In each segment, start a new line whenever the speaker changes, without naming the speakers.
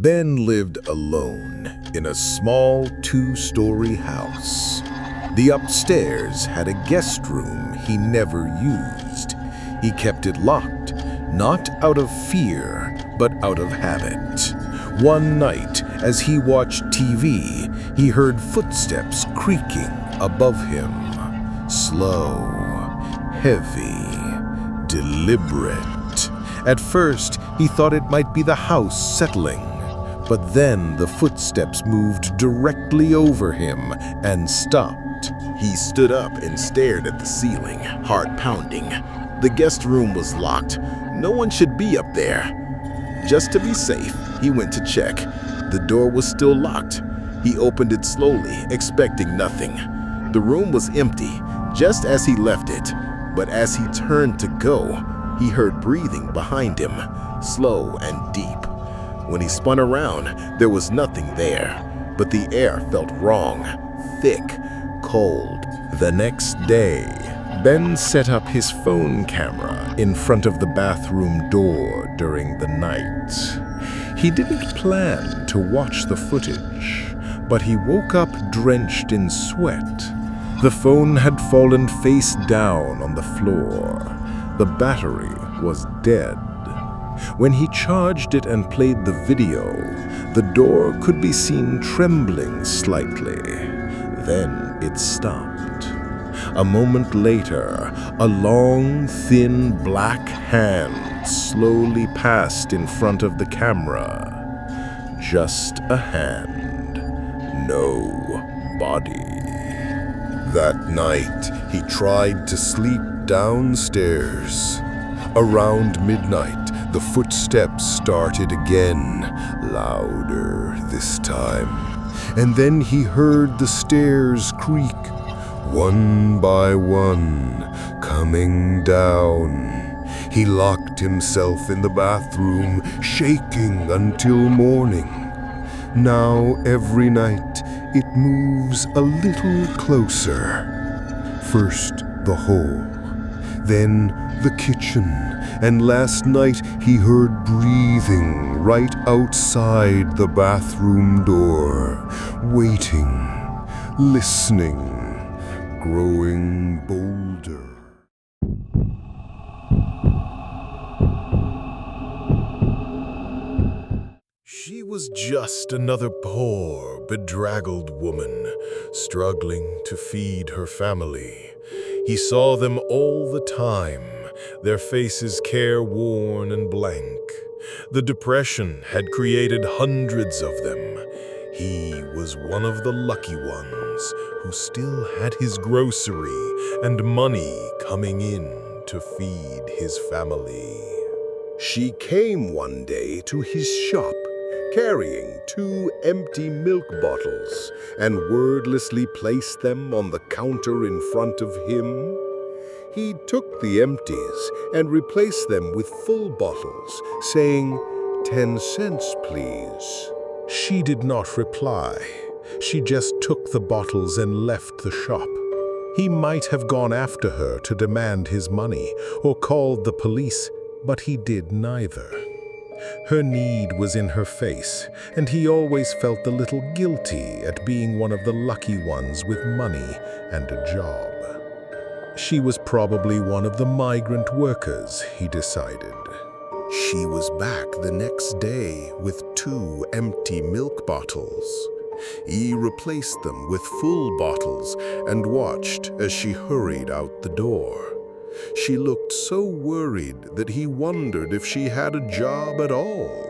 Ben lived alone in a small two-story house. The upstairs had a guest room he never used. He kept it locked, not out of fear, but out of habit. One night, as he watched TV, he heard footsteps creaking above him. Slow, heavy, deliberate. At first, he thought it might be the house settling, but then the footsteps moved directly over him and stopped.
He stood up and stared at the ceiling, heart pounding. The guest room was locked. No one should be up there. Just to be safe, he went to check. The door was still locked. He opened it slowly, expecting nothing. The room was empty, just as he left it. But as he turned to go, he heard breathing behind him, slow and deep. When he spun around, there was nothing there, but the air felt wrong, thick, cold.
The next day, Ben set up his phone camera in front of the bathroom door during the night. He didn't plan to watch the footage, but he woke up drenched in sweat. The phone had fallen face down on the floor. The battery was dead. When he charged it and played the video, the door could be seen trembling slightly. Then it stopped. A moment later, a long, thin black hand slowly passed in front of the camera. Just a hand, no body. That night, he tried to sleep downstairs. Around midnight, the footsteps started again, louder this time. And then he heard the stairs creak, one by one, coming down. He locked himself in the bathroom, shaking until morning. Now every night it moves a little closer. First the hall, then the kitchen, and last night he heard breathing right outside the bathroom door, waiting, listening, growing bolder. She was just another poor, bedraggled woman, struggling to feed her family. He saw them all the time, their faces careworn and blank. The depression had created hundreds of them. He was one of the lucky ones who still had his grocery and money coming in to feed his family. She came one day to his shop, carrying 2 empty milk bottles, and wordlessly placed them on the counter in front of him. He took the empties and replaced them with full bottles, saying, 10 cents, please. She did not reply. She just took the bottles and left the shop. He might have gone after her to demand his money or called the police, but he did neither. Her need was in her face, and he always felt a little guilty at being one of the lucky ones with money and a job. She was probably one of the migrant workers, he decided. She was back the next day with 2 empty milk bottles. He replaced them with full bottles and watched as she hurried out the door. She looked so worried that he wondered if she had a job at all.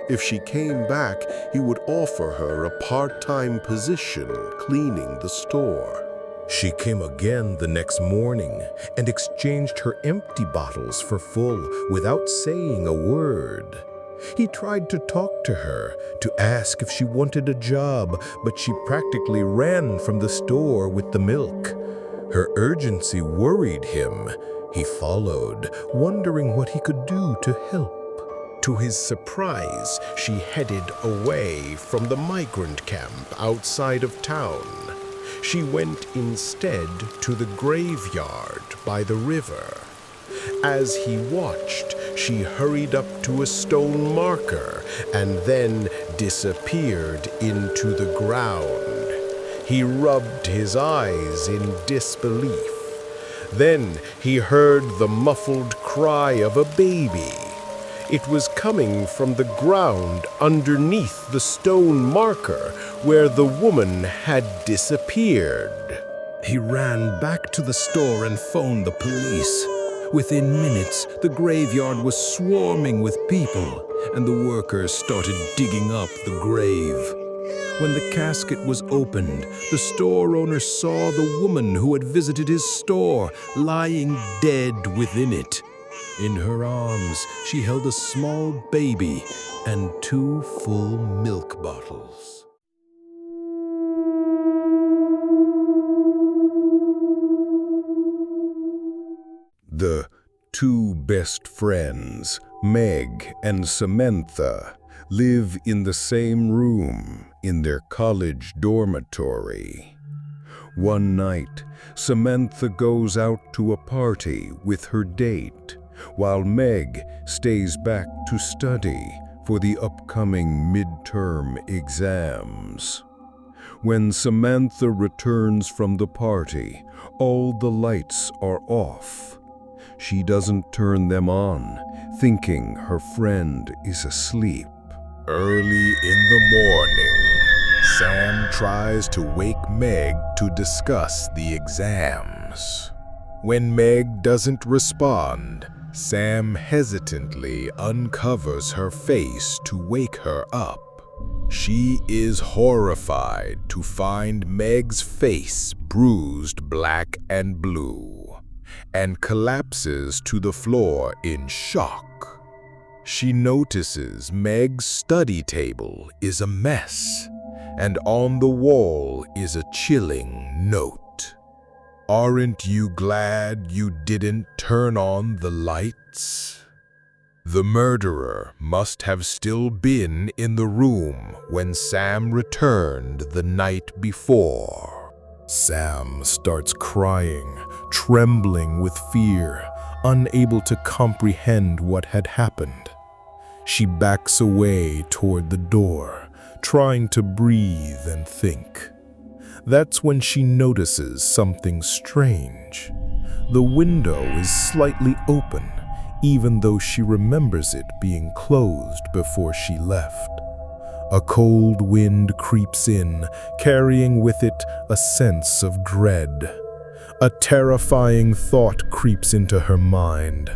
If she came back, he would offer her a part-time position cleaning the store. She came again the next morning and exchanged her empty bottles for full without saying a word. He tried to talk to her, to ask if she wanted a job, but she practically ran from the store with the milk. Her urgency worried him. He followed, wondering what he could do to help. To his surprise, she headed away from the migrant camp outside of town. She went instead to the graveyard by the river. As he watched, She hurried up to a stone marker and then disappeared into the ground. He rubbed his eyes in disbelief. Then he heard the muffled cry of a baby. It was coming from the ground underneath the stone marker where the woman had disappeared. He ran back to the store and phoned the police. Within minutes, the graveyard was swarming with people, and the workers started digging up the grave. When the casket was opened, the store owner saw the woman who had visited his store lying dead within it. In her arms, she held a small baby and 2 full milk bottles. The 2 best friends, Meg and Samantha, live in the same room in their college dormitory. One night, Samantha goes out to a party with her date, while Meg stays back to study for the upcoming midterm exams. When Samantha returns from the party, all the lights are off. She doesn't turn them on, thinking her friend is asleep. Early in the morning, Sam tries to wake Meg to discuss the exams. When Meg doesn't respond, Sam hesitantly uncovers her face to wake her up. She is horrified to find Meg's face bruised black and blue, and collapses to the floor in shock. She notices Meg's study table is a mess, and on the wall is a chilling note. "Aren't you glad you didn't turn on the lights?" The murderer must have still been in the room when Sam returned the night before. Sam starts crying, trembling with fear, unable to comprehend what had happened. She backs away toward the door, trying to breathe and think. That's when she notices something strange. The window is slightly open, even though she remembers it being closed before she left. A cold wind creeps in, carrying with it a sense of dread. A terrifying thought creeps into her mind.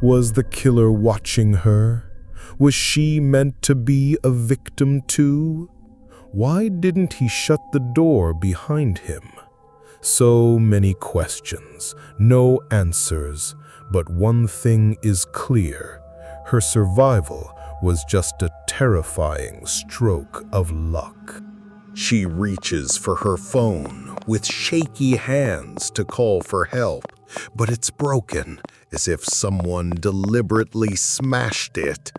Was the killer watching her? Was she meant to be a victim too? Why didn't he shut the door behind him? So many questions, no answers, but one thing is clear. Her survival was just a terrifying stroke of luck. She reaches for her phone with shaky hands to call for help, but it's broken, as if someone deliberately smashed it.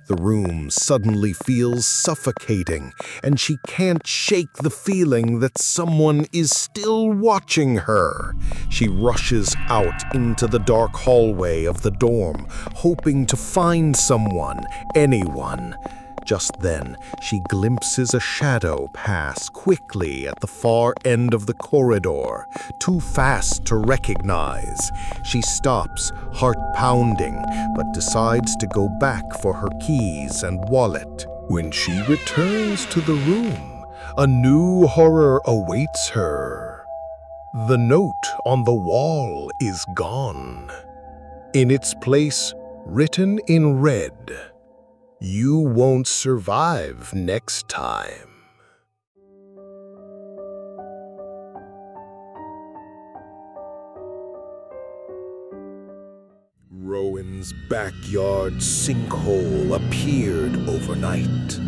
The room suddenly feels suffocating, and she can't shake the feeling that someone is still watching her. She rushes out into the dark hallway of the dorm, hoping to find someone, anyone. Just then, she glimpses a shadow pass quickly at the far end of the corridor, too fast to recognize. She stops, heart pounding, but decides to go back for her keys and wallet. When she returns to the room, a new horror awaits her. The note on the wall is gone. In its place, written in red, "You won't survive next time." Rowan's backyard sinkhole appeared overnight.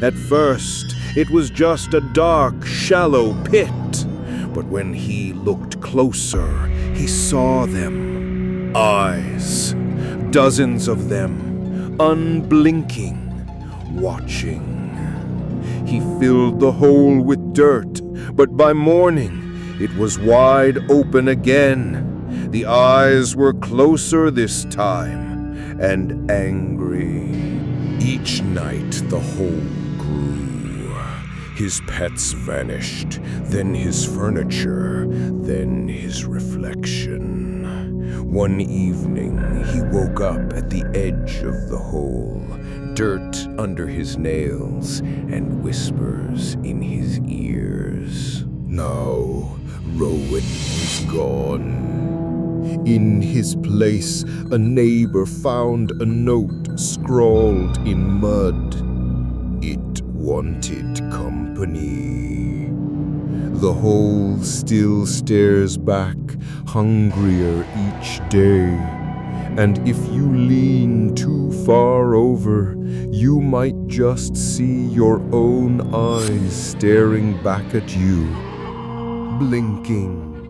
At first, it was just a dark, shallow pit, but when he looked closer, he saw them. Eyes, dozens of them, unblinking, watching. He filled the hole with dirt, but by morning it was wide open again. The eyes were closer this time, and angry. Each night the hole grew. His pets vanished, then his furniture, then his reflection. One evening he woke up at the edge of the hole, dirt under his nails and whispers in his ears. Now Rowan was gone. In his place, a neighbor found a note scrawled in mud. It wanted company. The hole still stares back, hungrier each day. And if you lean too far over, you might just see your own eyes staring back at you, blinking.